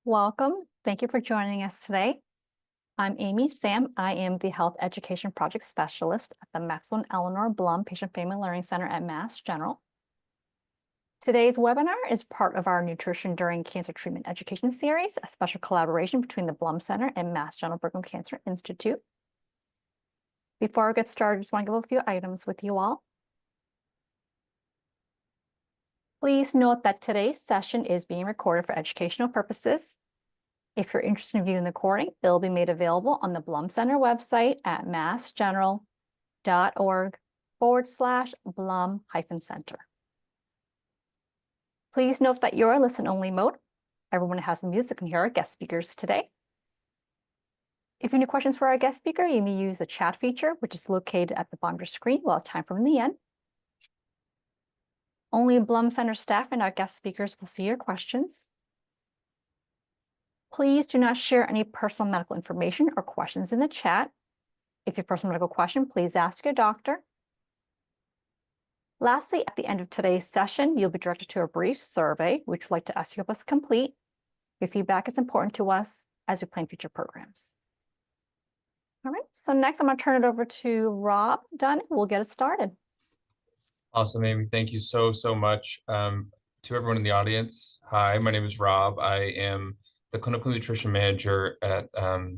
Welcome. Thank you for joining us today. I'm Amy Sam. I am the Health Education Project Specialist at the Maxwell and Eleanor Blum Patient Family Learning Center at Mass General. Today's webinar is part of our Nutrition During Cancer Treatment Education Series, a special collaboration between the Blum Center and Mass General Brigham Cancer Institute. Before I get started, I just want to go over a few items with you all. Please note that today's session is being recorded for educational purposes. If you're interested in viewing the recording, it'll be made available on the Blum Center website at massgeneral.org/Blum-Center. Please note that you're in listen-only mode. Everyone has music and hear our guest speakers today. If you have any questions for our guest speaker, you may use the chat feature, which is located at the bottom of your screen. We'll have time for them in the end. Only Blum Center staff and our guest speakers will see your questions. Please do not share any personal medical information or questions in the chat. If you have a personal medical question, please ask your doctor. Lastly, at the end of today's session, you'll be directed to a brief survey, which we'd like to ask you to help us complete. Your feedback is important to us as we plan future programs. All right, so next I'm going to turn it over to Rob Dunn. We'll get it started. Awesome, Amy. Thank you so much. To everyone in the audience, hi, my name is Rob. I am the clinical nutrition manager at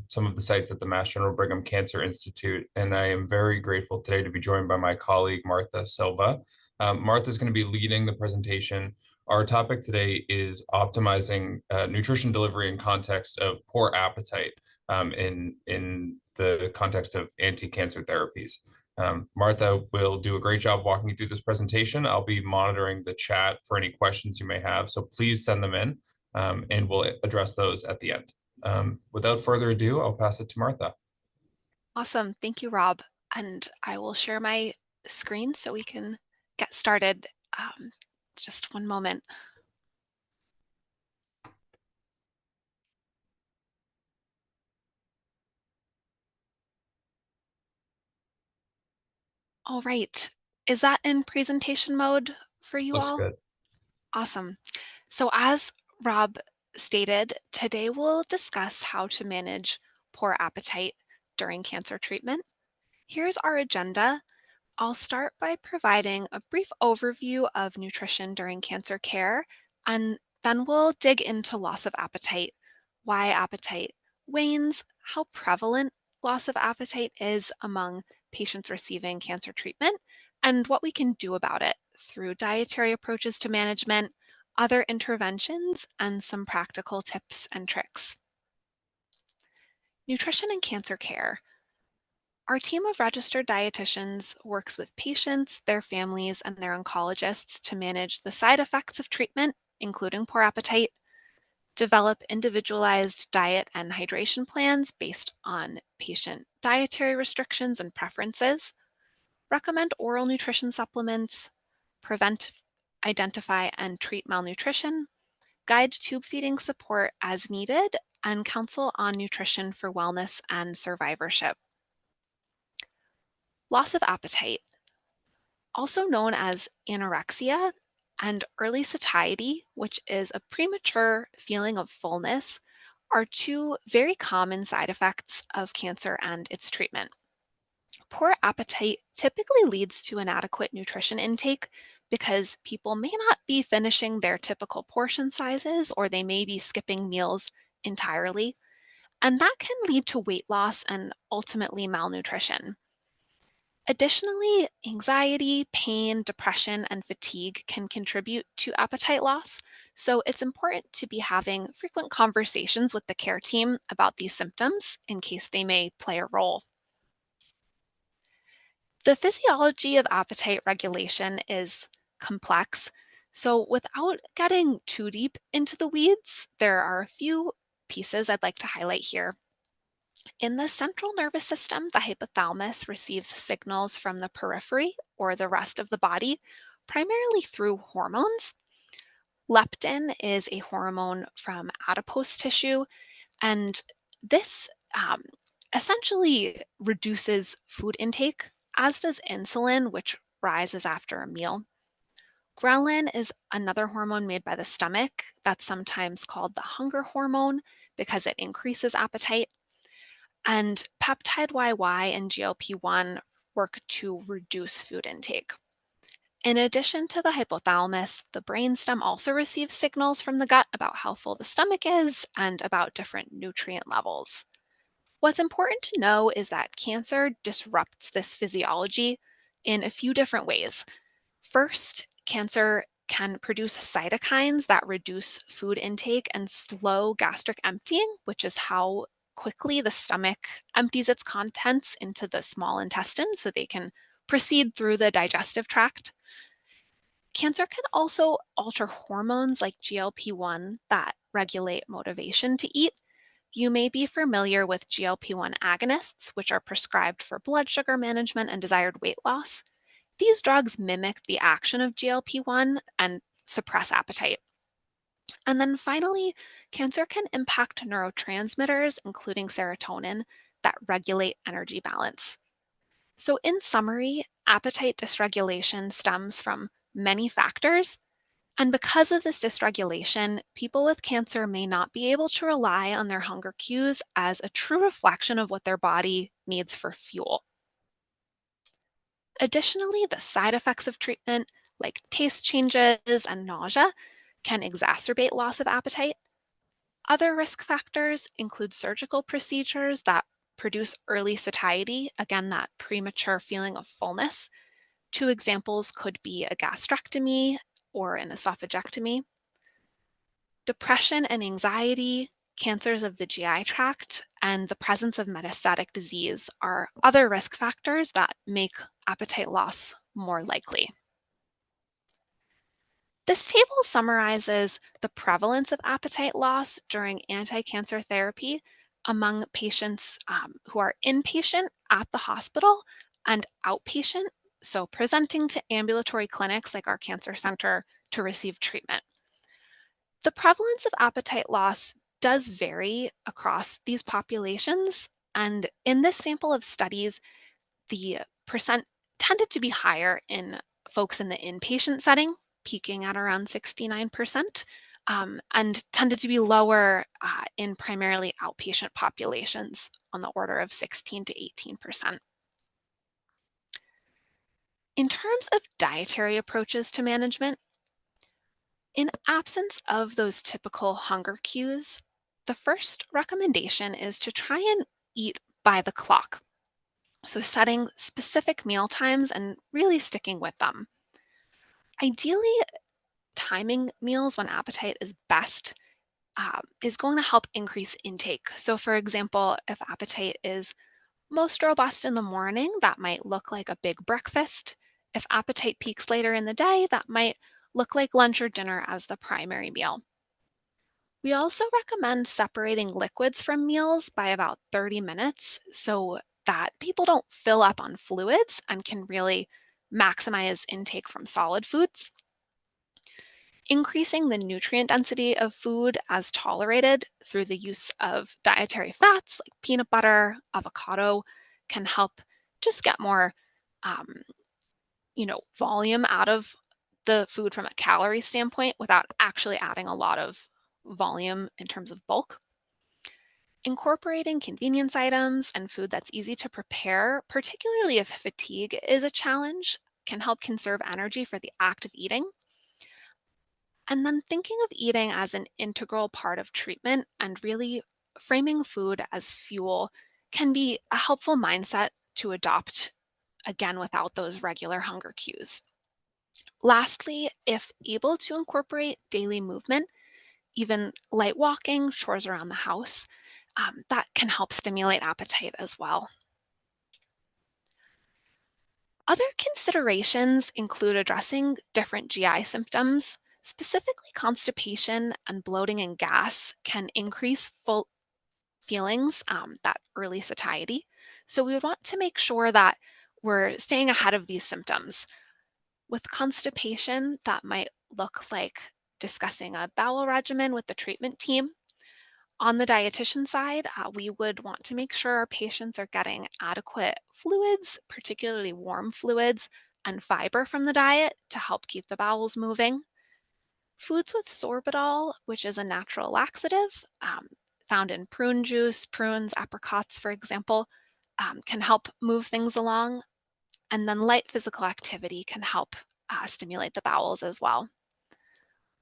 some of the sites at the Mass General Brigham Cancer Institute, and I am very grateful today to be joined by my colleague, Martha Silva. Martha is going to be leading the presentation. Our topic today is optimizing nutrition delivery in context of poor appetite in the context of anti-cancer therapies. Martha will do a great job walking you through this presentation. I'll be monitoring the chat for any questions you may have, so please send them in, and we'll address those at the end. Without further ado, I'll pass it to Martha. Awesome. Thank you, Rob. And I will share my screen so we can get started. Just one moment. All right. Is that in presentation mode for you Looks all? good. Awesome. So as Rob stated, today we'll discuss how to manage poor appetite during cancer treatment. Here's our agenda. I'll start by providing a brief overview of nutrition during cancer care, and then we'll dig into loss of appetite, why appetite wanes, how prevalent loss of appetite is among patients receiving cancer treatment, and what we can do about it through dietary approaches to management, other interventions, and some practical tips and tricks. Nutrition and cancer care. Our team of registered dietitians works with patients, their families, and their oncologists to manage the side effects of treatment, including poor appetite, develop individualized diet and hydration plans based on patient dietary restrictions and preferences, recommend oral nutrition supplements, prevent, identify, and treat malnutrition, guide tube feeding support as needed, and counsel on nutrition for wellness and survivorship. Loss of appetite, also known as anorexia, and early satiety, which is a premature feeling of fullness, are two very common side effects of cancer and its treatment. Poor appetite typically leads to inadequate nutrition intake because people may not be finishing their typical portion sizes, or they may be skipping meals entirely, and that can lead to weight loss and ultimately malnutrition. Additionally, anxiety, pain, depression, and fatigue can contribute to appetite loss, so it's important to be having frequent conversations with the care team about these symptoms in case they may play a role. The physiology of appetite regulation is complex, so without getting too deep into the weeds, there are a few pieces I'd like to highlight here. In the central nervous system, the hypothalamus receives signals from the periphery or the rest of the body, primarily through hormones. Leptin is a hormone from adipose tissue, and this essentially reduces food intake, as does insulin, which rises after a meal. Ghrelin is another hormone made by the stomach that's sometimes called the hunger hormone because it increases appetite. And peptide YY and GLP-1 work to reduce food intake. In addition to the hypothalamus, the brainstem also receives signals from the gut about how full the stomach is and about different nutrient levels. What's important to know is that cancer disrupts this physiology in a few different ways. First, cancer can produce cytokines that reduce food intake and slow gastric emptying, which is how quickly the stomach empties its contents into the small intestine so they can proceed through the digestive tract. Cancer can also alter hormones like GLP-1 that regulate motivation to eat. You may be familiar with GLP-1 agonists, which are prescribed for blood sugar management and desired weight loss. These drugs mimic the action of GLP-1 and suppress appetite. And then finally, cancer can impact neurotransmitters, including serotonin, that regulate energy balance. So, in summary, appetite dysregulation stems from many factors. And because of this dysregulation, people with cancer may not be able to rely on their hunger cues as a true reflection of what their body needs for fuel. Additionally, the side effects of treatment, like taste changes and nausea, can exacerbate loss of appetite. Other risk factors include surgical procedures that produce early satiety, again, that premature feeling of fullness. Two examples could be a gastrectomy or an esophagectomy. Depression and anxiety, cancers of the GI tract, and the presence of metastatic disease are other risk factors that make appetite loss more likely. This table summarizes the prevalence of appetite loss during anti-cancer therapy among patients who are inpatient at the hospital and outpatient, so presenting to ambulatory clinics like our cancer center to receive treatment. The prevalence of appetite loss does vary across these populations, and in this sample of studies, the percent tended to be higher in folks in the inpatient setting, peaking at around 69%, and tended to be lower in primarily outpatient populations on the order of 16 to 18%. In terms of dietary approaches to management, in absence of those typical hunger cues, the first recommendation is to try and eat by the clock. So, setting specific meal times and really sticking with them. Ideally, timing meals when appetite is best is going to help increase intake. So, for example, if appetite is most robust in the morning, that might look like a big breakfast. If appetite peaks later in the day, that might look like lunch or dinner as the primary meal. We also recommend separating liquids from meals by about 30 minutes so that people don't fill up on fluids and can really maximize intake from solid foods. Increasing the nutrient density of food as tolerated through the use of dietary fats like peanut butter, avocado can help just get more, um, volume out of the food from a calorie standpoint without actually adding a lot of volume in terms of bulk. Incorporating convenience items and food that's easy to prepare, particularly if fatigue is a challenge, can help conserve energy for the act of eating. And then thinking of eating as an integral part of treatment and really framing food as fuel can be a helpful mindset to adopt, again, without those regular hunger cues. Lastly, if able to incorporate daily movement, even light walking, chores around the house, that can help stimulate appetite as well. Other considerations include addressing different GI symptoms. Specifically, constipation and bloating and gas can increase full feelings, that early satiety. So, we would want to make sure that we're staying ahead of these symptoms. With constipation, that might look like discussing a bowel regimen with the treatment team. On the dietitian side, we would want to make sure our patients are getting adequate fluids, particularly warm fluids, and fiber from the diet to help keep the bowels moving. Foods with sorbitol, which is a natural laxative, found in prune juice, prunes, apricots, for example, can help move things along. And then light physical activity can help stimulate the bowels as well.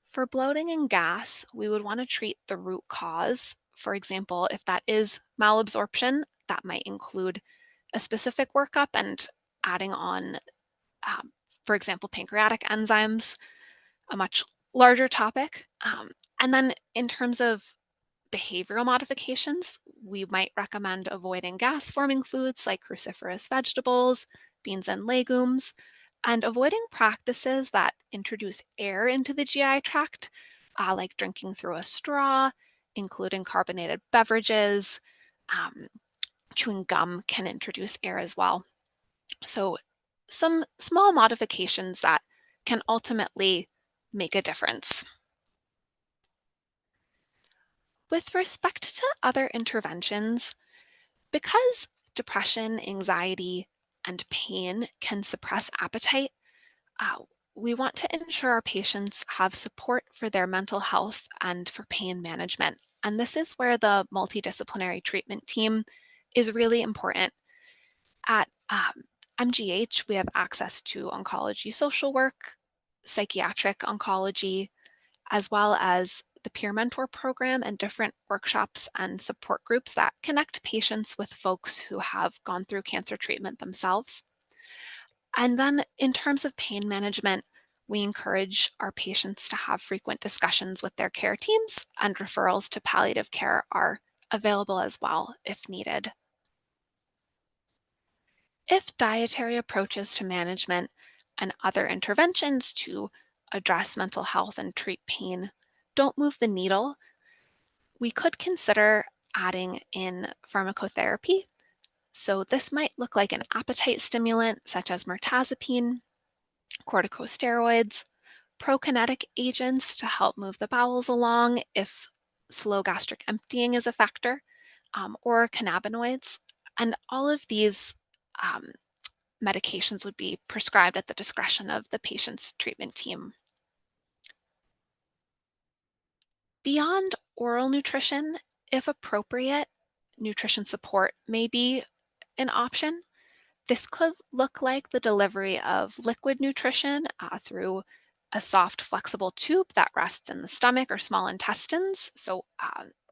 For bloating and gas, we would want to treat the root cause. For example, if that is malabsorption, that might include a specific workup and adding on, for example, pancreatic enzymes, a much larger topic. And then in terms of behavioral modifications, we might recommend avoiding gas-forming foods like cruciferous vegetables, beans and legumes, and avoiding practices that introduce air into the GI tract, like drinking through a straw, including carbonated beverages. Um, Chewing gum can introduce air as well. So some small modifications that can ultimately make a difference. With respect to other interventions, because depression, anxiety, and pain can suppress appetite, uh, we want to ensure our patients have support for their mental health and for pain management. And this is where the multidisciplinary treatment team is really important. At MGH, we have access to oncology social work, psychiatric oncology, as well as the peer mentor program and different workshops and support groups that connect patients with folks who have gone through cancer treatment themselves. And then in terms of pain management, we encourage our patients to have frequent discussions with their care teams, and referrals to palliative care are available as well if needed. If dietary approaches to management and other interventions to address mental health and treat pain don't move the needle, we could consider adding in pharmacotherapy. So this might look like an appetite stimulant such as mirtazapine, corticosteroids, prokinetic agents to help move the bowels along if slow gastric emptying is a factor, or cannabinoids. And all of these um, medications would be prescribed at the discretion of the patient's treatment team. Beyond oral nutrition, if appropriate, nutrition support may be an option. This could look like the delivery of liquid nutrition through a soft, flexible tube that rests in the stomach or small intestines. So,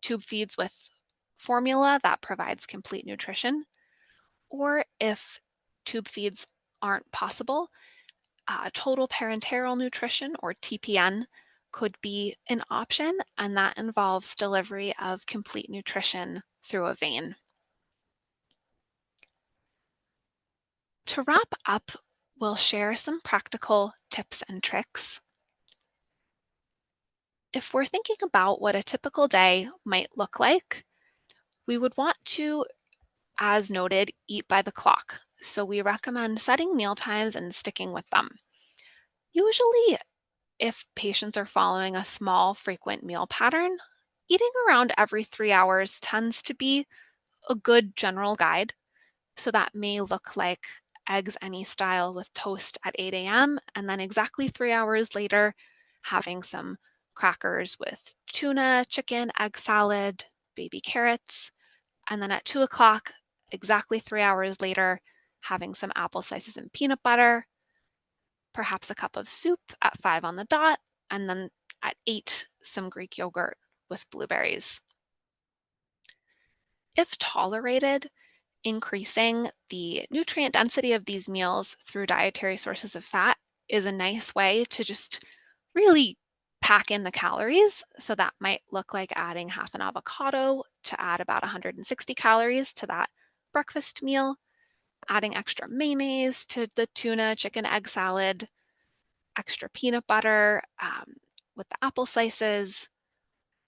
tube feeds with formula that provides complete nutrition. Or if tube feeds aren't possible, total parenteral nutrition, or TPN, could be an option, and that involves delivery of complete nutrition through a vein. To wrap up, we'll share some practical tips and tricks. If we're thinking about what a typical day might look like, we would want to, as noted, eat by the clock. So we recommend setting meal times and sticking with them. Usually, if patients are following a small, frequent meal pattern, eating around every 3 hours tends to be a good general guide. So that may look like eggs any style with toast at 8 a.m. and then exactly 3 hours later, having some crackers with tuna, chicken, egg salad, baby carrots. And then at 2 o'clock, exactly 3 hours later, having some apple slices and peanut butter, perhaps a cup of soup at 5 on the dot, and then at 8, some Greek yogurt with blueberries. If tolerated, increasing the nutrient density of these meals through dietary sources of fat is a nice way to just really pack in the calories. So that might look like adding half an avocado to add about 160 calories to that breakfast meal, adding extra mayonnaise to the tuna, chicken, egg salad, extra peanut butter with the apple slices.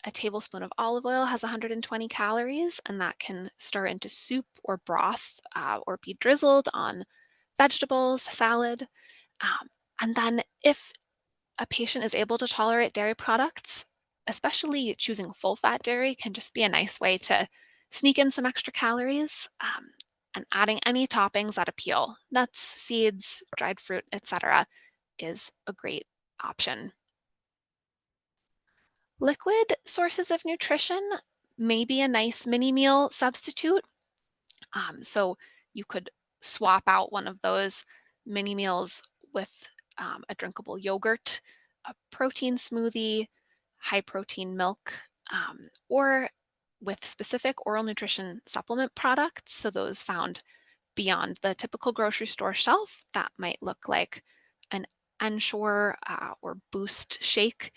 A tablespoon of olive oil has 120 calories, and that can stir into soup or broth or be drizzled on vegetables, salad. And then, if a patient is able to tolerate dairy products, especially choosing full fat dairy can just be a nice way to sneak in some extra calories. and adding any toppings that appeal, nuts, seeds, dried fruit, etc., is a great option. Liquid sources of nutrition may be a nice mini meal substitute. So you could swap out one of those mini meals with a drinkable yogurt, a protein smoothie, high protein milk, or with specific oral nutrition supplement products. So those found beyond the typical grocery store shelf, that might look like an Ensure or Boost shake.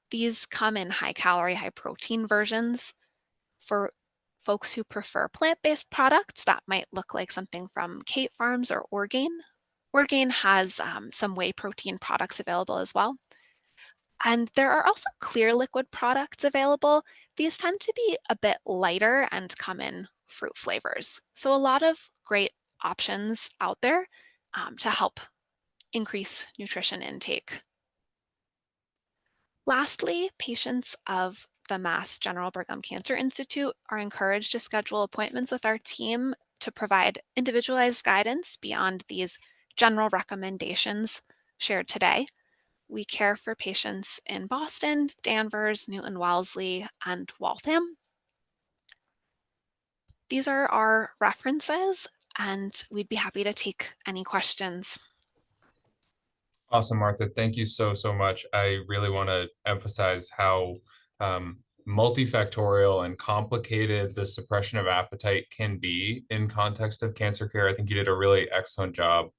These come in high calorie, high protein versions. For folks who prefer plant-based products, that might look like something from Kate Farms or Orgain. Orgain has some whey protein products available as well. And there are also clear liquid products available. These tend to be a bit lighter and come in fruit flavors. So a lot of great options out there to help increase nutrition intake. Lastly, patients of the Mass General Brigham Cancer Institute are encouraged to schedule appointments with our team to provide individualized guidance beyond these general recommendations shared today. We care for patients in Boston, Danvers, Newton Wellesley, and Waltham. These are our references, and we'd be happy to take any questions. Awesome, Martha. Thank you so, so much. I really want to emphasize how multifactorial and complicated the suppression of appetite can be in context of cancer care. I think you did a really excellent job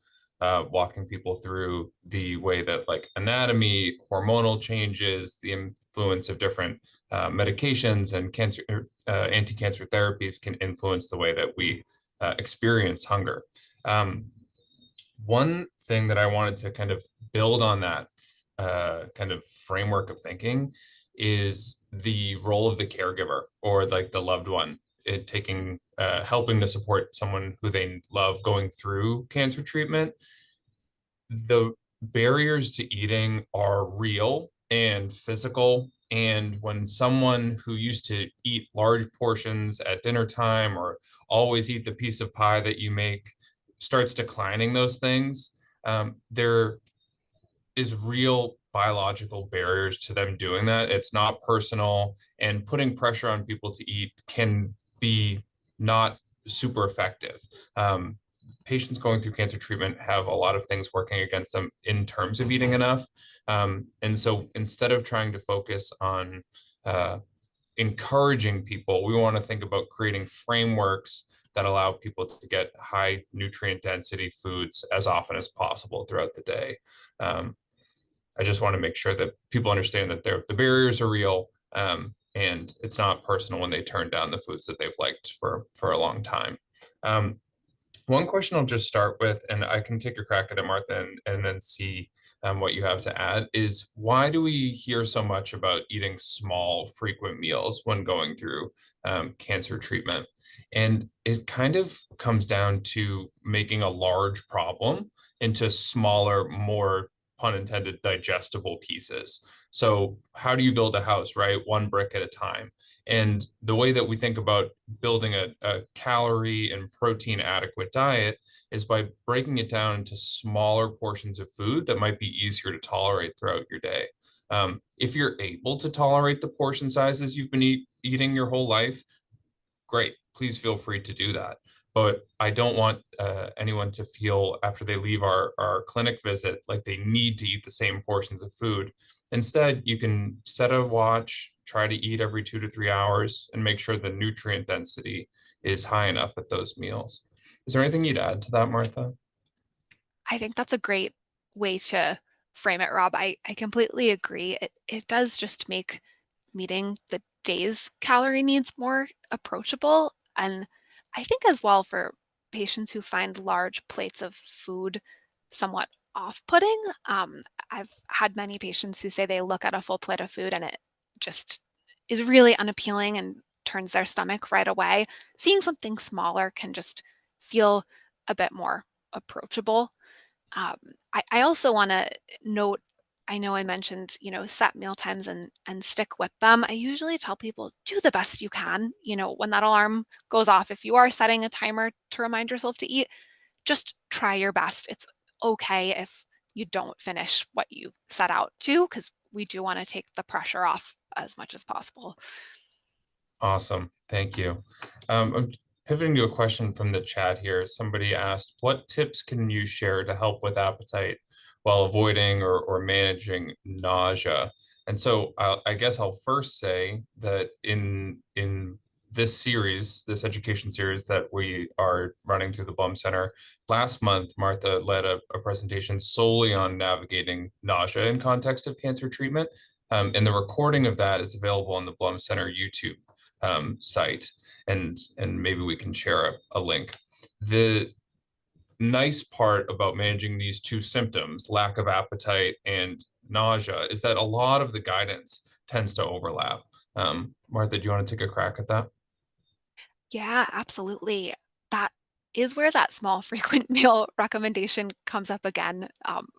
walking people through the way that like anatomy, hormonal changes, the influence of different medications and cancer anti-cancer therapies can influence the way that we experience hunger. One thing that I wanted to kind of build on that kind of framework of thinking is the role of the caregiver or like the loved one, helping to support someone who they love going through cancer treatment. The barriers to eating are real and physical. And when someone who used to eat large portions at dinner time or always eat the piece of pie that you make starts declining those things, there is real biological barriers to them doing that. It's not personal, and putting pressure on people to eat can be not super effective. Patients going through cancer treatment have a lot of things working against them in terms of eating enough. And so instead of trying to focus on encouraging people, we want to think about creating frameworks that allow people to get high nutrient density foods as often as possible throughout the day. I just want to make sure that people understand that the barriers are real, and it's not personal when they turn down the foods that they've liked for a long time. One question I'll just start with, and I can take a crack at it, Martha, and then see what you have to add, is why do we hear so much about eating small, frequent meals when going through cancer treatment? And it kind of comes down to making a large problem into smaller, more, pun intended, digestible pieces. So how do you build a house, right? One brick at a time. And the way that we think about building a calorie and protein adequate diet is by breaking it down into smaller portions of food that might be easier to tolerate throughout your day. If you're able to tolerate the portion sizes you've been eating your whole life, great, please feel free to do that. But I don't want anyone to feel after they leave our clinic visit like they need to eat the same portions of food. Instead, you can set a watch, try to eat every 2 to 3 hours, and make sure the nutrient density is high enough at those meals. Is there anything you'd add to that, Martha? I think that's a great way to frame it, Rob. I completely agree. It does just make meeting the day's calorie needs more approachable. And I think as well for patients who find large plates of food somewhat off-putting, I've had many patients who say they look at a full plate of food and it just is really unappealing and turns their stomach right away. Seeing something smaller can just feel a bit more approachable. Um, I also want to note I know I mentioned, set meal times and stick with them. I usually tell people do the best you can. When that alarm goes off, if you are setting a timer to remind yourself to eat, just try your best. It's okay if you don't finish what you set out to, because we do want to take the pressure off as much as possible. Awesome. Thank you. I'm pivoting to a question from the chat here. Somebody asked, what tips can you share to help with appetite while avoiding or managing nausea? And so I guess I'll first say that in this series, this education series that we are running through the Blum Center, last month, Martha led a presentation solely on navigating nausea in context of cancer treatment. And the recording of that is available on the Blum Center YouTube site, and maybe we can share a link. The nice part about managing these two symptoms, lack of appetite and nausea, is that a lot of the guidance tends to overlap. Martha, do you want to take a crack at that? Yeah, absolutely. That is where that small frequent meal recommendation comes up again.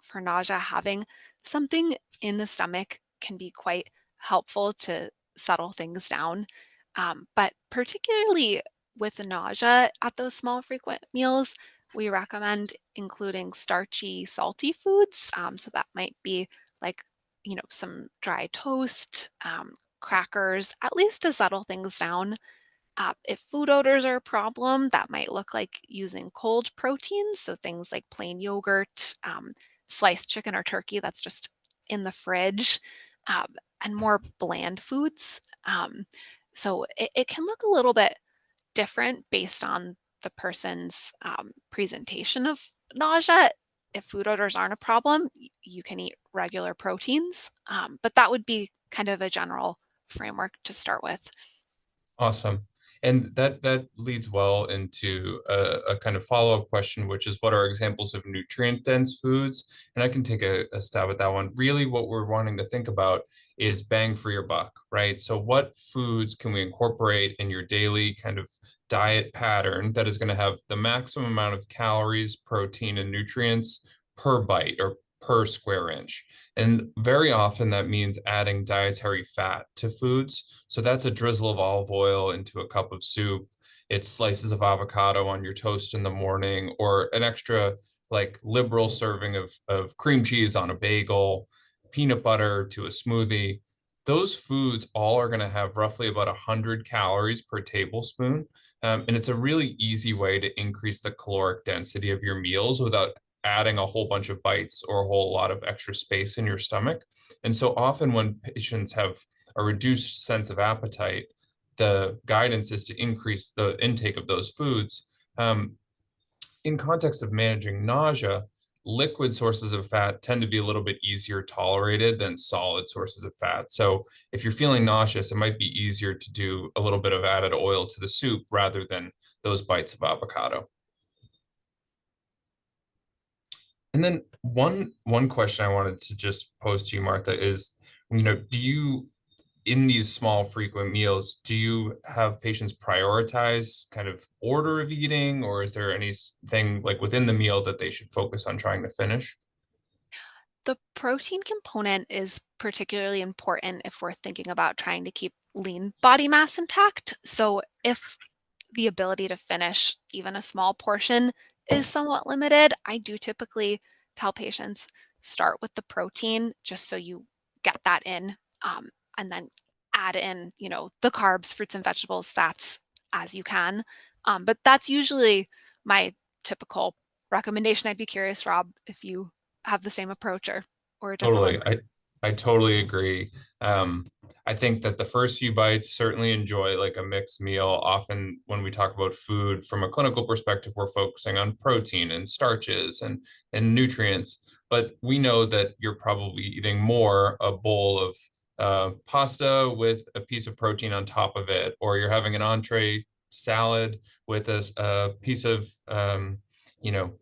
For nausea, having something in the stomach can be quite helpful to settle things down. But particularly with the nausea at those small frequent meals, we recommend including starchy, salty foods. So that might be like, some dry toast, crackers, at least to settle things down. If food odors are a problem, that might look like using cold proteins, so things like plain yogurt, sliced chicken or turkey that's just in the fridge, um, and more bland foods. So it can look a little bit different based on the person's presentation of nausea. If food odors aren't a problem, you can eat regular proteins, but that would be kind of a general framework to start with. Awesome. And that leads well into a kind of follow-up question, which is what are examples of nutrient-dense foods? And I can take a stab at that one. Really, what we're wanting to think about is bang for your buck, right? So what foods can we incorporate in your daily kind of diet pattern that is going to have the maximum amount of calories, protein, and nutrients per bite or per square inch? And very often that means adding dietary fat to foods. So that's a drizzle of olive oil into a cup of soup. It's slices of avocado on your toast in the morning, or an extra like liberal serving of cream cheese on a bagel, peanut butter to a smoothie. Those foods all are going to have roughly about 100 calories per tablespoon. And it's a really easy way to increase the caloric density of your meals without adding a whole bunch of bites or a whole lot of extra space in your stomach. And so often when patients have a reduced sense of appetite, the guidance is to increase the intake of those foods. In context of managing nausea, liquid sources of fat tend to be a little bit easier tolerated than solid sources of fat. So if you're feeling nauseous, it might be easier to do a little bit of added oil to the soup rather than those bites of avocado. And then one question I wanted to just pose to you, Martha, is, do you, in these small frequent meals, do you have patients prioritize kind of order of eating, or is there anything like within the meal that they should focus on trying to finish? The protein component is particularly important if we're thinking about trying to keep lean body mass intact. So if the ability to finish even a small portion is somewhat limited, I do typically tell patients start with the protein just so you get that in, and then add in, the carbs, fruits and vegetables, fats as you can. But that's usually my typical recommendation. I'd be curious, Rob, if you have the same approach or a different one. Totally. I totally agree. I think that the first few bites certainly enjoy like a mixed meal. Often when we talk about food from a clinical perspective, we're focusing on protein and starches and nutrients. But we know that you're probably eating more a bowl of pasta with a piece of protein on top of it, or you're having an entree salad with a piece of you know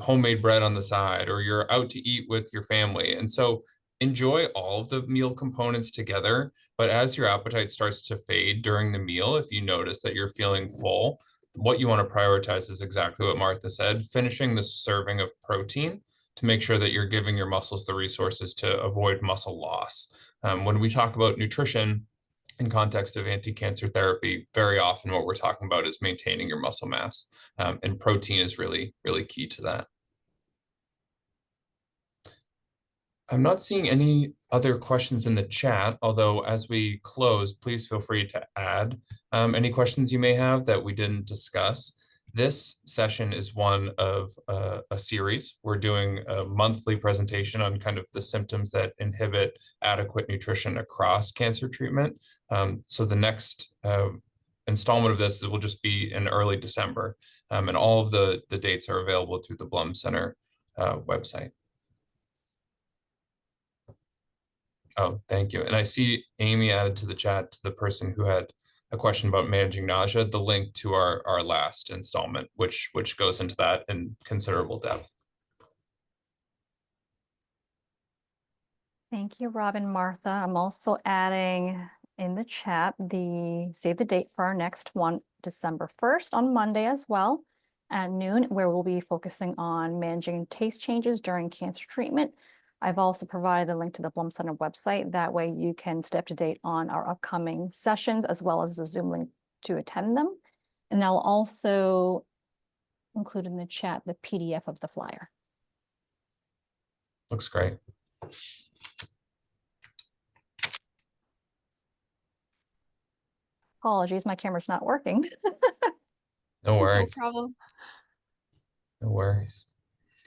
homemade bread on the side, or you're out to eat with your family. And so enjoy all of the meal components together. But as your appetite starts to fade during the meal, if you notice that you're feeling full, what you want to prioritize is exactly what Martha said, finishing the serving of protein to make sure that you're giving your muscles the resources to avoid muscle loss. When we talk about nutrition in context of anti-cancer therapy, very often what we're talking about is maintaining your muscle mass, and protein is really, really key to that. I'm not seeing any other questions in the chat, although as we close, please feel free to add any questions you may have that we didn't discuss. This session is one of a series. We're doing a monthly presentation on kind of the symptoms that inhibit adequate nutrition across cancer treatment. So the next installment of this will just be in early December, and all of the dates are available through the Blum Center website. Oh, thank you. And I see Amy added to the chat, to the person who had a question about managing nausea, the link to our last installment, which goes into that in considerable depth. Thank you, Rob and Martha. I'm also adding in the chat the save the date for our next one, December 1st on Monday as well at noon, where we'll be focusing on managing taste changes during cancer treatment. I've also provided a link to the Blum Center website. That way you can stay up to date on our upcoming sessions as well as the Zoom link to attend them. And I'll also include in the chat the PDF of the flyer. Looks great. Apologies, my camera's not working. No worries. No problem. No worries.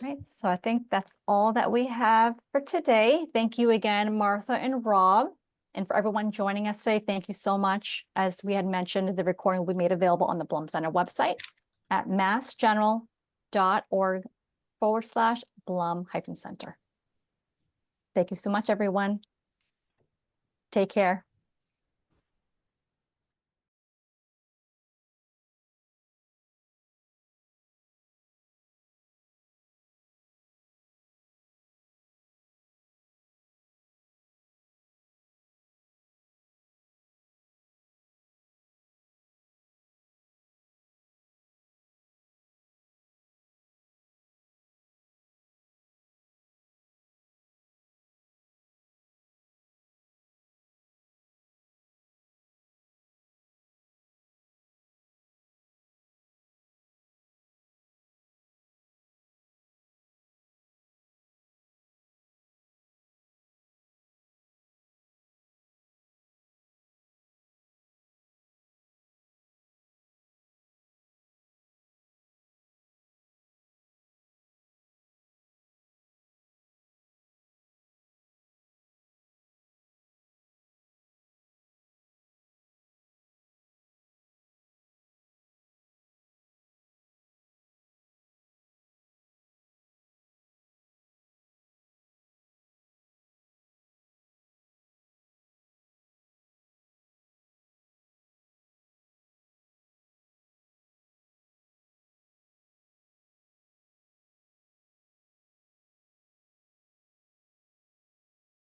Right, so I think that's all that we have for today. Thank you again, Martha and Rob. And for everyone joining us today, thank you so much. As we had mentioned, the recording will be made available on the Blum Center website at massgeneral.org/Blum-Center. Thank you so much, everyone. Take care.